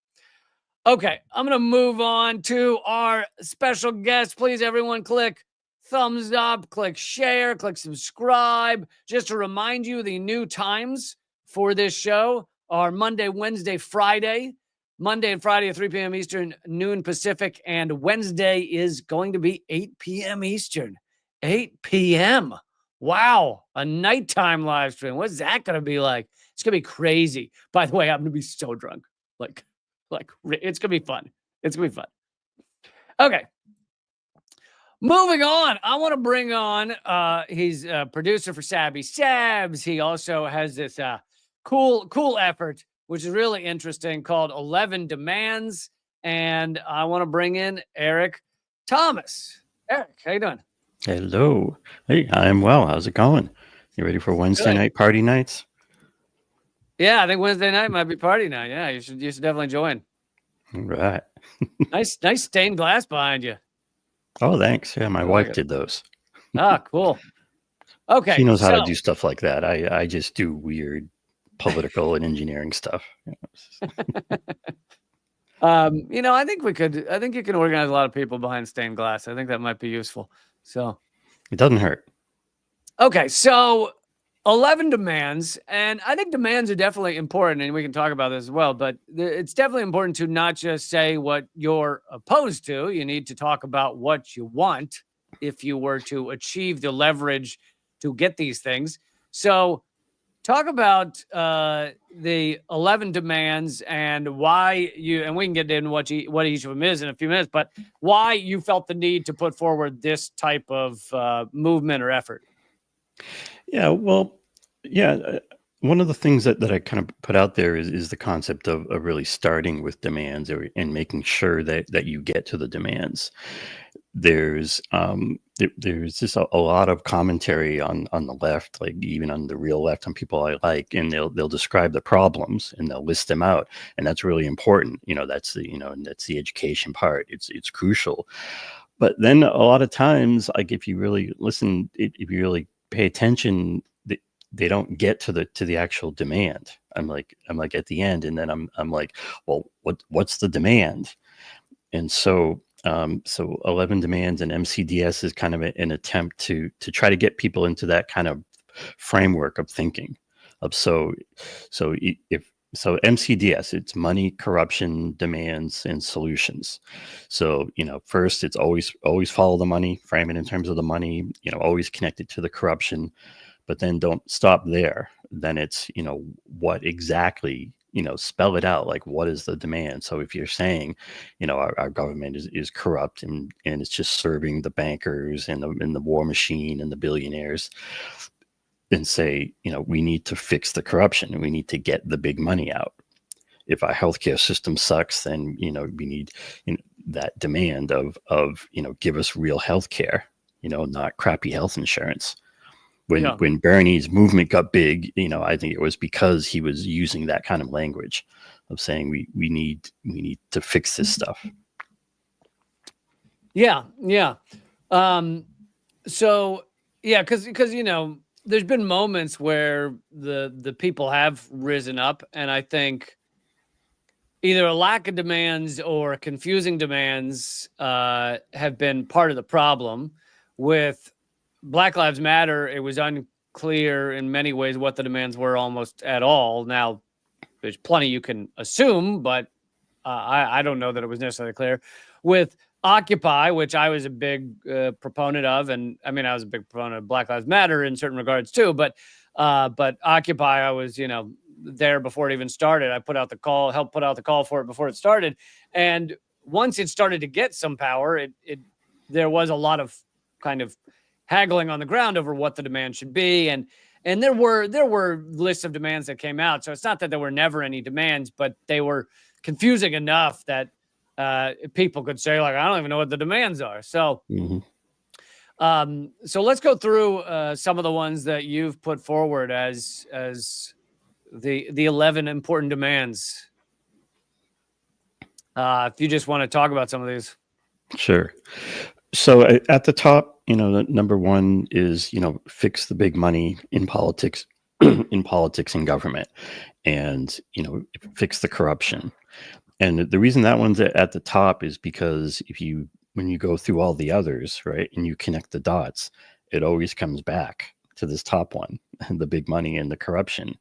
[SPEAKER 1] Okay, I'm going to move on to our special guest. Please, everyone, click thumbs up, click share, click subscribe. Just to remind you, the new times for this show are Monday, Wednesday, Friday. Monday and Friday at 3 p.m. Eastern, noon Pacific, and Wednesday is going to be 8 p.m. Eastern. 8 p.m. Wow, a nighttime live stream. What's that going to be like? It's going to be crazy. By the way, I'm going to be so drunk. Like it's going to be fun. It's going to be fun. Okay. Moving on, I want to bring on, he's a producer for Sabby Sabs. He also has this cool effort, which is really interesting, called 11 Demands. And I want to bring in Eric Thomas. Eric, how you doing?
[SPEAKER 2] Hello. Hey, I'm well. How's it going? You ready for Wednesday night party nights?
[SPEAKER 1] Yeah, I think Wednesday night might be party night. Yeah, you should definitely join.
[SPEAKER 2] All right.
[SPEAKER 1] nice stained glass behind you.
[SPEAKER 2] Oh, thanks. Yeah, my wife did those.
[SPEAKER 1] Cool. Okay.
[SPEAKER 2] She knows how to do stuff like that. I just do weird political and engineering stuff.
[SPEAKER 1] I think you can organize a lot of people behind stained glass. I think that might be useful. So
[SPEAKER 2] it doesn't hurt.
[SPEAKER 1] Okay. So 11 demands, and I think demands are definitely important, and we can talk about this as well, but it's definitely important to not just say what you're opposed to. You need to talk about what you want if you were to achieve the leverage to get these things. So talk about the 11 demands and why and we can get into what each of them is in a few minutes, but why you felt the need to put forward this type of movement or effort.
[SPEAKER 2] Yeah, well, yeah, one of the things that I kind of put out there is the concept of really starting with demands and making sure that you get to the demands. There's just a lot of commentary on the left, like even on the real left, on people I like, and they'll describe the problems and they'll list them out, and that's really important. That's and that's the education part. It's crucial. But then a lot of times, like if you really listen, if you really pay attention, they don't get to the actual demand. I'm like at the end, and then I'm like, well, what's the demand? And so 11 demands and MCDS is kind of an attempt to try to get people into that kind of framework of thinking. So MCDS, it's money, corruption, demands, and solutions. So, first it's always follow the money, frame it in terms of the money, always connect it to the corruption, but then don't stop there. Then it's, what exactly, spell it out, like what is the demand? So if you're saying, our government is corrupt and it's just serving the bankers and the war machine and the billionaires, and say, we need to fix the corruption and we need to get the big money out. If our healthcare system sucks, then, we need that demand of give us real healthcare, not crappy health insurance. When Bernie's movement got big, I think it was because he was using that kind of language of saying we need to fix this stuff.
[SPEAKER 1] Yeah. So yeah, because there's been moments where the people have risen up, and I think either a lack of demands or confusing demands have been part of the problem. With Black Lives Matter, it was unclear in many ways what the demands were almost at all. Now, there's plenty you can assume, but I don't know that it was necessarily clear. With Occupy, which I was a big proponent of, and I mean, I was a big proponent of Black Lives Matter in certain regards too, but Occupy, I was, there before it even started. I helped put out the call for it before it started. And once it started to get some power, there was a lot of kind of haggling on the ground over what the demand should be. And there were lists of demands that came out. So it's not that there were never any demands, but they were confusing enough that people could say, like, I don't even know what the demands are. So, so let's go through some of the ones that you've put forward as the 11 important demands. If you just want to talk about some of these.
[SPEAKER 2] Sure. So at the top, the number one is, fix the big money in politics, and government, and, fix the corruption. And the reason that one's at the top is because when you go through all the others, right, and you connect the dots, it always comes back to this top one, the big money and the corruption.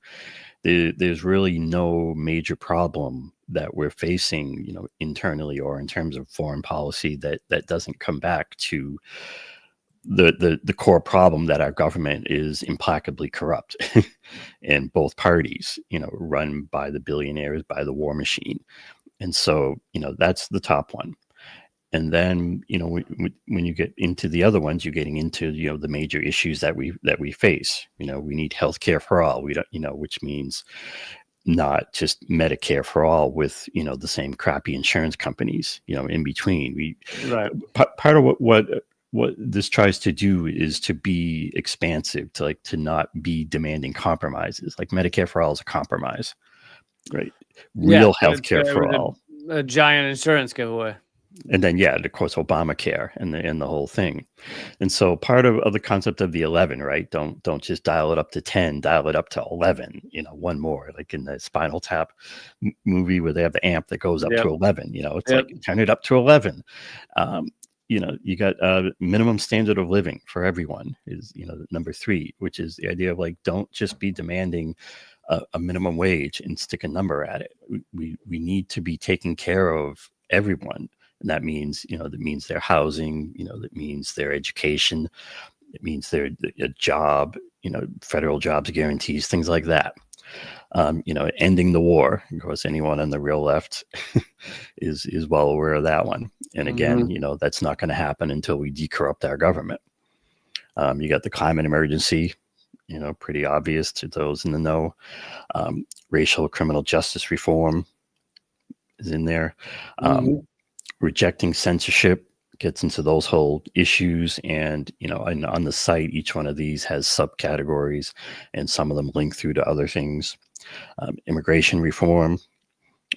[SPEAKER 2] There's really no major problem that we're facing, internally or in terms of foreign policy that doesn't come back to the core problem that our government is implacably corrupt and both parties, run by the billionaires, by the war machine. And so, that's the top one. And then, when you get into the other ones, you're getting into, the major issues that we face. We need healthcare for all. We don't, which means not just Medicare for all with, the same crappy insurance companies, in between.
[SPEAKER 1] Right.
[SPEAKER 2] Part of what this tries to do is to be expansive, to not be demanding compromises. Like Medicare for all is a compromise, right? Real healthcare for all.
[SPEAKER 1] A giant insurance giveaway.
[SPEAKER 2] And then, of course, Obamacare and the whole thing. And so part of the concept of the 11, right? Don't just dial it up to 10, dial it up to 11, one more, like in the Spinal Tap movie where they have the amp that goes up to 11, it's like, turn it up to 11. You got a minimum standard of living for everyone is, number 3, which is the idea of like, don't just be demanding a minimum wage and stick a number at it. We need to be taking care of everyone. And that means, their housing, that means their education, it means their a job, federal jobs guarantees, things like that. Ending the war. Of course, anyone on the real left is well aware of that one. And again, that's not going to happen until we decorrupt our government. You got the climate emergency, pretty obvious to those in the know. Racial criminal justice reform is in there. Rejecting censorship gets into those whole issues. And, on the site, each one of these has subcategories, and some of them link through to other things. Immigration reform.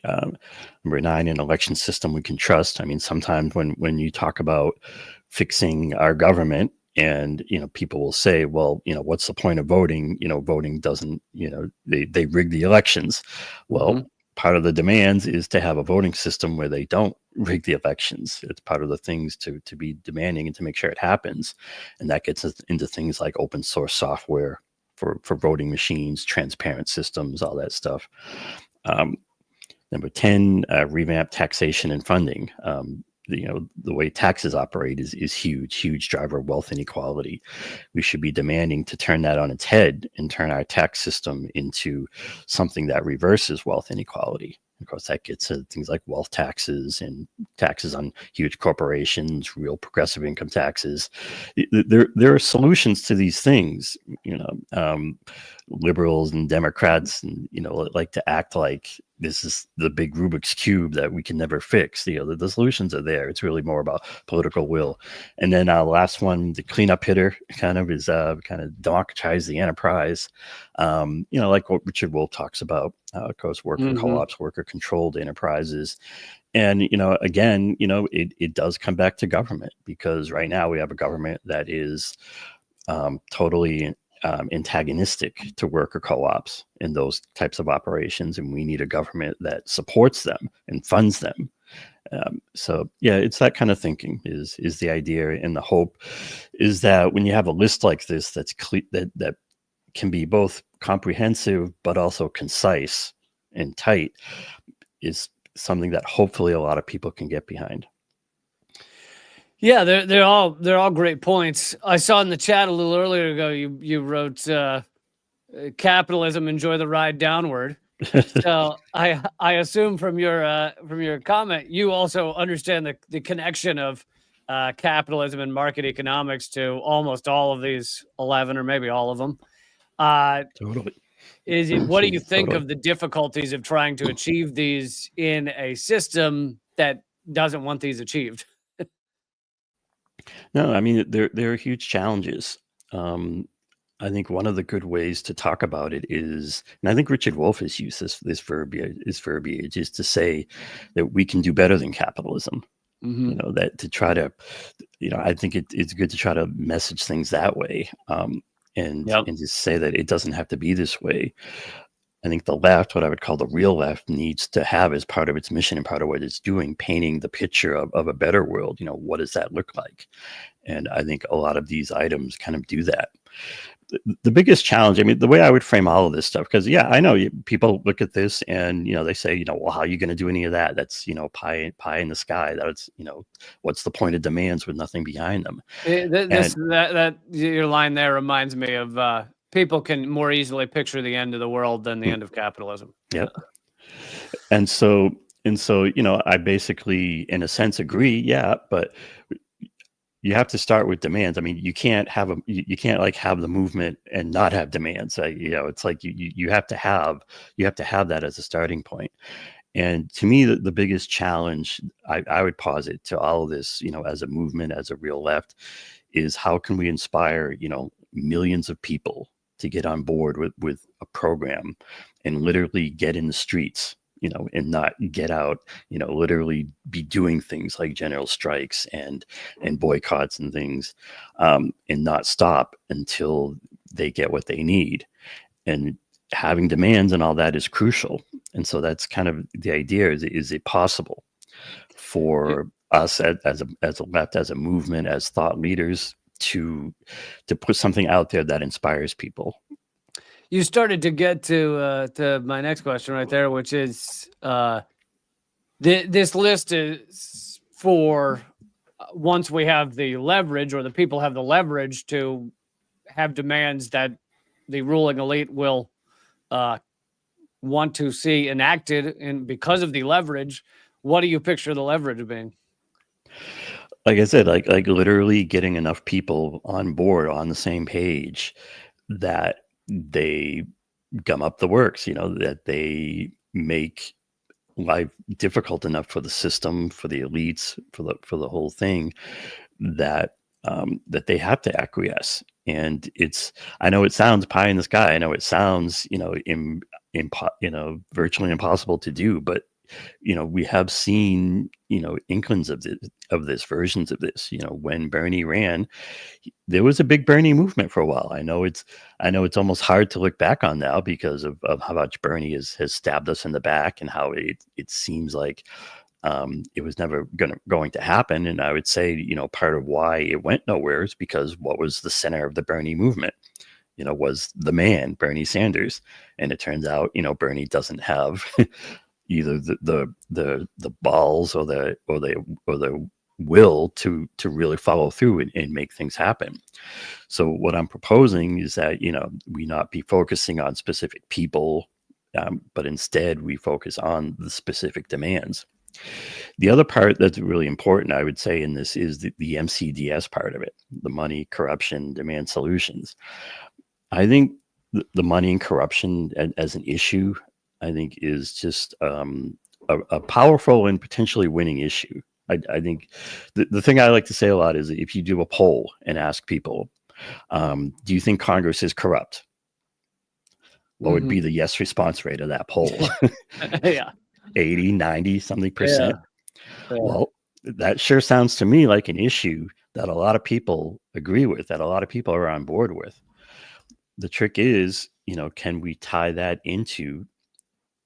[SPEAKER 2] Number 9, an election system we can trust. I mean, sometimes when you talk about fixing our government, and people will say, well, what's the point of voting? Voting doesn't, they rig the elections. Well, part of the demands is to have a voting system where they don't rig the elections. It's part of the things to be demanding and to make sure it happens. And that gets us into things like open source software for voting machines, transparent systems, all that stuff. Number 10, revamp taxation and funding. The way taxes operate is huge driver of wealth inequality. We should be demanding to turn that on its head and turn our tax system into something that reverses wealth inequality. Of course, that gets to things like wealth taxes and taxes on huge corporations, real progressive income taxes. There are solutions to these things. Liberals and Democrats, and like to act like this is the big Rubik's cube that we can never fix. The solutions are there. It's really more about political will. And then last one, the cleanup hitter kind of is kind of democratize the enterprise. Like what Richard Wolff talks about, of course, worker co-ops, worker controlled enterprises. And, again, it does come back to government, because right now we have a government that is totally antagonistic to worker co-ops and those types of operations, and we need a government that supports them and funds them. So yeah, it's that kind of thinking is the idea, and the hope is that when you have a list like this that's that can be both comprehensive but also concise and tight, is something that hopefully a lot of people can get behind.
[SPEAKER 1] Yeah, they're all great points. I saw in the chat a little earlier ago you wrote capitalism, enjoy the ride downward. So I assume from your comment you also understand the connection of capitalism and market economics to almost all of these 11, or maybe all of them.
[SPEAKER 2] Totally.
[SPEAKER 1] What do you think of the difficulties of trying to achieve these in a system that doesn't want these achieved?
[SPEAKER 2] No, I mean, there are huge challenges. I think one of the good ways to talk about it is, and I think Richard Wolff has used this verbiage, is to say that we can do better than capitalism. That to try to, I think it's good to try to message things that way, and just say that it doesn't have to be this way. I think the left, what I would call the real left, needs to have as part of its mission and part of what it's doing, painting the picture of a better world. What does that look like? And I think a lot of these items kind of do that. The biggest challenge, I mean, the way I would frame all of this stuff, because I know people look at this and they say, well, how are you going to do any of that? That's pie in the sky. That's what's the point of demands with nothing behind them?
[SPEAKER 1] That your line there reminds me of people can more easily picture the end of the world than the end of capitalism.
[SPEAKER 2] Yep. And so I basically, in a sense, agree. Yeah, but you have to start with demands. I mean, you can't have like have the movement and not have demands. It's like you have to have that as a starting point. And to me, the biggest challenge I would posit to all of this, as a movement, as a real left, is how can we inspire millions of people to get on board with a program and literally get in the streets, and not get out, literally be doing things like general strikes and boycotts and things, and not stop until they get what they need. And having demands and all that is crucial. And so that's kind of the idea: is it possible for us as a left, as a movement, as thought leaders, to put something out there that inspires people?
[SPEAKER 1] You started to get to my next question right there, which is this list is for once we have the leverage, or the people have the leverage to have demands that the ruling elite will want to see enacted, and because of the leverage, what do you picture the leverage being?
[SPEAKER 2] Like I said, like literally getting enough people on board on the same page that they gum up the works, that they make life difficult enough for the system, for the elites, for the whole thing, that that they have to acquiesce. And I know it sounds pie in the sky. I know it sounds, virtually impossible to do, but we have seen, inklings of this, versions of this. When Bernie ran, there was a big Bernie movement for a while. I know it's almost hard to look back on now because of how much Bernie has stabbed us in the back, and how it seems like it was never going to happen. And I would say, part of why it went nowhere is because what was the center of the Bernie movement, was the man, Bernie Sanders. And it turns out, Bernie doesn't have either the balls or the will to really follow through and make things happen. So what I'm proposing is that, we not be focusing on specific people, but instead we focus on the specific demands. The other part that's really important, I would say, in this is the MCDS part of it, the money, corruption, demand solutions. I think the money and corruption as an issue, I think, is just a powerful and potentially winning issue. I think the thing I like to say a lot is, if you do a poll and ask people, do you think Congress is corrupt? What would be the yes response rate of that poll?
[SPEAKER 1] Yeah.
[SPEAKER 2] 80, 90, something percent.
[SPEAKER 1] Yeah.
[SPEAKER 2] Well, that sure sounds to me like an issue that a lot of people agree with, that a lot of people are on board with. The trick is, can we tie that into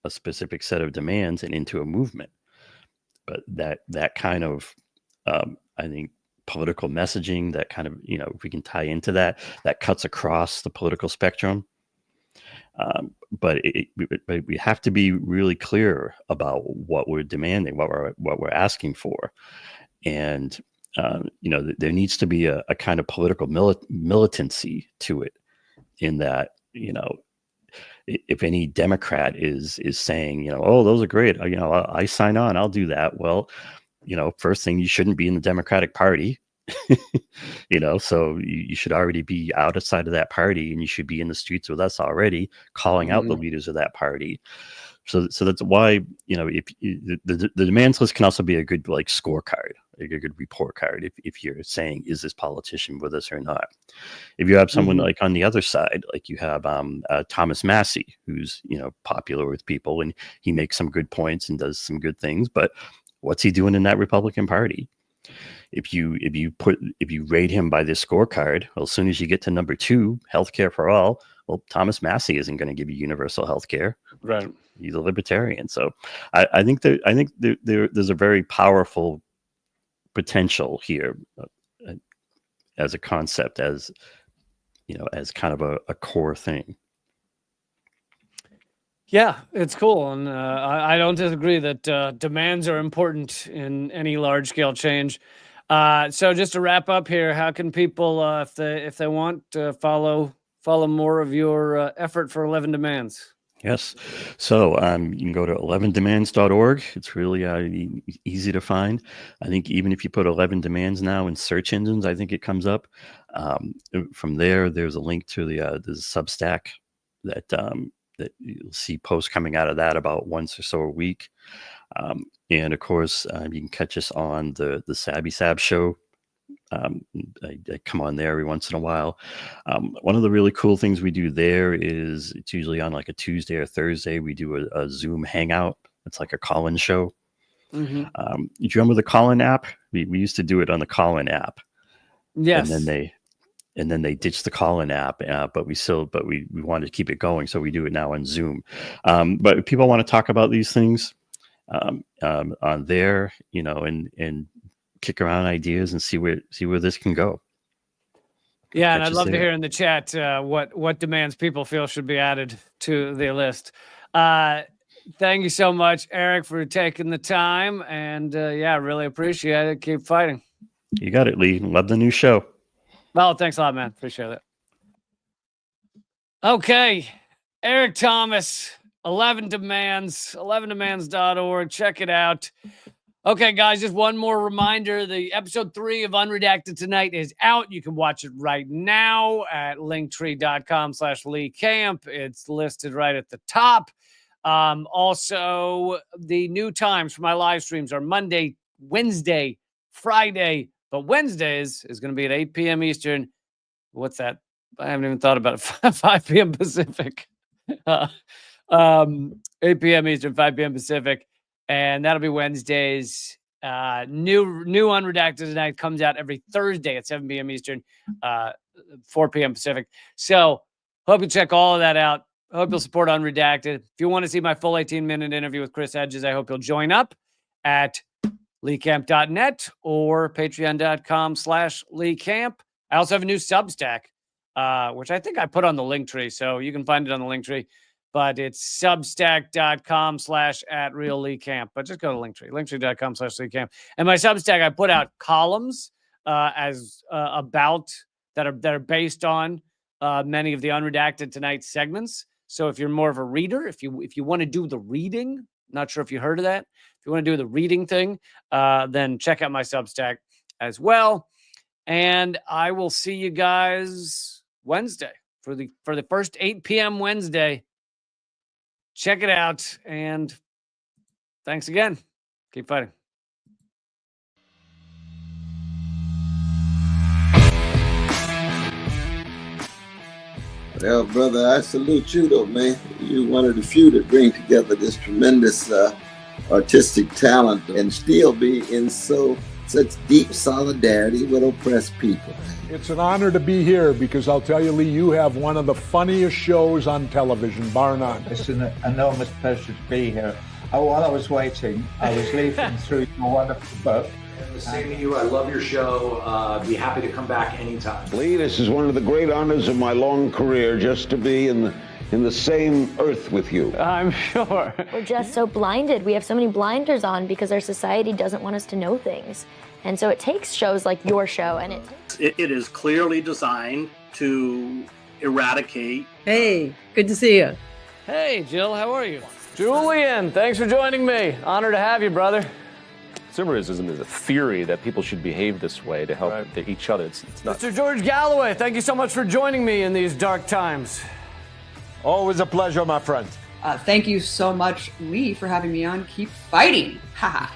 [SPEAKER 2] a specific set of demands and into a movement? But that kind of, I think, political messaging, that kind of, if we can tie into that cuts across the political spectrum. But we have to be really clear about what we're demanding, what we're asking for. And there needs to be a kind of political militancy to it, in that, if any Democrat is saying, oh, those are great, I sign on, I'll do that. Well, first thing, you shouldn't be in the Democratic Party. So you should already be outside of that party, and you should be in the streets with us already, calling out the leaders of that party. So that's why, if the demands list can also be a good scorecard, a good report card, if you're saying, is this politician with us or not? If you have someone like on the other side, like you have Thomas Massey, who's popular with people, and he makes some good points and does some good things, but what's he doing in that Republican Party? If you rate him by this scorecard, well, as soon as you get to number 2, healthcare for all, well, Thomas Massey isn't going to give you universal healthcare.
[SPEAKER 1] Right.
[SPEAKER 2] He's a libertarian. So I think there's a very powerful potential here, as a concept, as kind of a core thing.
[SPEAKER 1] Yeah, it's cool. And I don't disagree that demands are important in any large scale change. So just to wrap up here, how can people, if they want to follow more of your effort for 11 Demands?
[SPEAKER 2] Yes. So you can go to 11demands.org. It's really easy to find. I think even if you put 11 Demands now in search engines, I think it comes up. From there, there's a link to the Substack that you'll see posts coming out of that about once or so a week. And of course, you can catch us on the Sabby Sab show. I come on there every once in a while. One of the really cool things we do there is, it's usually on like a Tuesday or Thursday, we do a Zoom hangout. It's like a call-in show. Do you remember the call-in app? We used to do it on the call-in app.
[SPEAKER 1] Yes.
[SPEAKER 2] And then they ditched the call-in app, but we wanted to keep it going, so we do it now on Zoom. But if people want to talk about these things on there, and kick around ideas and see where this can go.
[SPEAKER 1] Yeah, and I'd love to hear in the chat what demands people feel should be added to the list. Thank you so much, Eric, for taking the time, and really appreciate it. Keep fighting.
[SPEAKER 2] You got it, Lee. Love the new show.
[SPEAKER 1] Well, thanks a lot, man. Appreciate it. Okay, Eric Thomas, 11 Demands, 11demands.org. Check it out. Okay, guys, just one more reminder. The episode 3 of Unredacted Tonight is out. You can watch it right now at linktree.com/Lee Camp. It's listed right at the top. Also, the new times for my live streams are Monday, Wednesday, Friday, but Wednesdays is going to be at 8 p.m. Eastern. What's that? I haven't even thought about it. 5 p.m. Pacific. 8 p.m. Eastern, 5 p.m. Pacific. And that'll be Wednesdays. New Unredacted Tonight comes out every Thursday at 7 p.m. Eastern, 4 p.m. Pacific. So hope you check all of that out. I hope you'll support Unredacted. If you want to see my full 18-minute interview with Chris Hedges, I hope you'll join up at leecamp.net or patreon.com/LeeCamp. I also have a new Substack, which I think I put on the link tree, so you can find it on the link tree. But it's substack.com/@RealLeeCamp. But just go to Linktree, linktree.com/LeeCamp. And my Substack, I put out columns about that are based on many of the Unredacted Tonight segments. So if you're more of a reader, if you want to do the reading, not sure if you heard of that. If you want to do the reading thing, then check out my Substack as well. And I will see you guys Wednesday for the first 8 p.m. Wednesday. Check it out, and thanks again. Keep fighting.
[SPEAKER 3] Well, brother, I salute you, though, man. You're one of the few that bring together this tremendous artistic talent and still be in such deep solidarity with oppressed people.
[SPEAKER 4] It's an honor to be here because I'll tell you, Lee, you have one of the funniest shows on television, bar none.
[SPEAKER 5] It's an enormous pleasure to be here. While I was waiting, I was leafing through your wonderful book.
[SPEAKER 6] The same to you. I love your show. Be happy to come back anytime.
[SPEAKER 7] Lee, this is one of the great honors of my long career, just to be in the same earth with you.
[SPEAKER 1] I'm sure.
[SPEAKER 8] We're just so blinded. We have so many blinders on because our society doesn't want us to know things. And so it takes shows like your show, and
[SPEAKER 9] it is clearly designed to eradicate.
[SPEAKER 10] Hey, good to see you.
[SPEAKER 1] Hey, Jill, how are you? Julian, thanks for joining me. Honor to have you, brother.
[SPEAKER 11] Consumerism is a theory that people should behave this way to help each other. It's not.
[SPEAKER 1] Mr. George Galloway, thank you so much for joining me in these dark times.
[SPEAKER 4] Always a pleasure, my friend.
[SPEAKER 10] Thank you so much, Lee, for having me on. Keep fighting. Ha ha.